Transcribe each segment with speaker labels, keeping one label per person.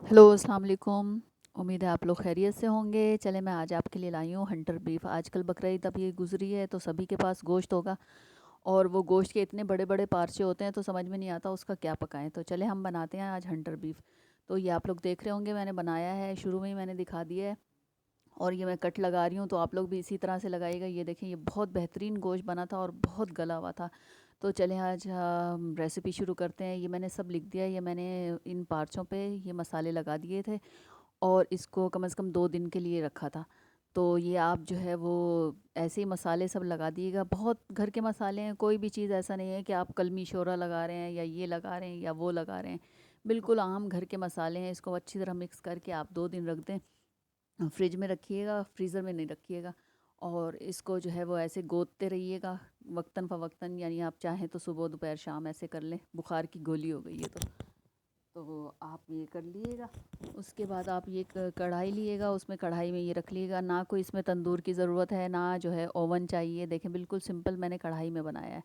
Speaker 1: Hello अस्सलाम वालेकुम। उम्मीद है आप लोग खैरियत से होंगे। चले मैं आज आपके लिए लाई हूँ हंटर बीफ। आजकल बकरीद अभी गुजरी है तो सभी के पास गोश्त होगा, और वो गोश्त के इतने बड़े बड़े पार्चे होते हैं तो समझ में नहीं आता उसका क्या पकाएं। तो चले हम बनाते हैं आज हंटर बीफ। तो ये आप लोग देख रहे होंगे, मैंने बनाया है, शुरू में ही मैंने दिखा दिया है। और ये मैं कट लगा रही हूँ, तो आप लोग भी इसी तरह से लगाइएगा। ये देखें, ये बहुत बेहतरीन गोश्त बना था और बहुत गला हुआ था। तो चलें आज हम रेसिपी शुरू करते हैं। ये मैंने सब लिख दिया है, ये मैंने इन पार्चों पे ये मसाले लगा दिए थे और इसको कम से कम 2 दिन के लिए रखा था। तो ये आप जो है वो ऐसे ही मसाले सब लगा दिएगा। बहुत घर के मसाले हैं, कोई भी चीज़ ऐसा नहीं है कि आप कलमी शोरा लगा रहे हैं या ये लगा रहे हैं या वो लगा रहे हैं। बिल्कुल आम घर के मसाले हैं। इसको अच्छी तरह मिक्स करके आप 2 दिन रख दें। फ्रिज में रखिएगा, फ्रीज़र में नहीं रखिएगा। और इसको जो है वो ऐसे गोदते रहिएगा वक्तन फ़वक्तन, यानी आप चाहें तो सुबह दोपहर शाम ऐसे कर लें। बुखार की गोली हो गई है तो आप ये कर लीजिएगा। उसके बाद आप ये कढ़ाई लीजिएगा, उसमें कढ़ाई में ये रख लीजिएगा। ना कोई इसमें तंदूर की ज़रूरत है, ना जो है ओवन चाहिए। देखें, बिल्कुल सिंपल मैंने कढ़ाई में बनाया है।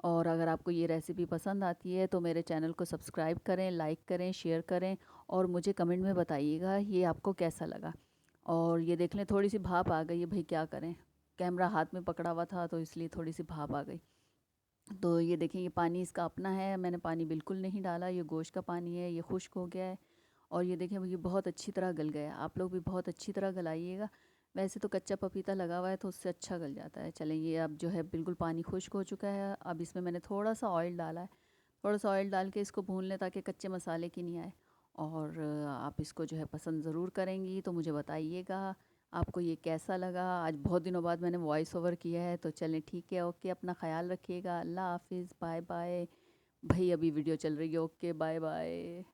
Speaker 1: और अगर आपको ये रेसिपी पसंद आती है तो मेरे चैनल को सब्सक्राइब करें, लाइक करें, शेयर करें, और मुझे कमेंट में बताइएगा ये आपको कैसा लगा। और ये देख लें, थोड़ी सी भाप आ गई है। भाई क्या करें, कैमरा हाथ में पकड़ा हुआ था तो इसलिए थोड़ी सी भाप आ गई। तो ये देखें, ये पानी इसका अपना है, मैंने पानी बिल्कुल नहीं डाला। ये गोश्त का पानी है, ये खुश्क हो गया है। और ये देखें, ये बहुत अच्छी तरह गल गया है। आप लोग भी बहुत अच्छी तरह गलाइएगा। वैसे तो कच्चा पपीता लगा हुआ है तो उससे अच्छा गल जाता है। चलें, ये अब जो है बिल्कुल पानी खुश्क हो चुका है। अब इसमें मैंने थोड़ा सा ऑयल डाला है। थोड़ा सा ऑयल डाल के इसको भून लें ताकि कच्चे मसाले की नहीं आए। और आप इसको जो है पसंद ज़रूर करेंगी तो मुझे बताइएगा आपको ये कैसा लगा। आज बहुत दिनों बाद मैंने वॉइस ओवर किया है। तो चलें, ठीक है, ओके, अपना ख़्याल रखिएगा। अल्लाह हाफिज़, बाय बाय। भाई अभी वीडियो चल रही है, ओके, बाय बाय।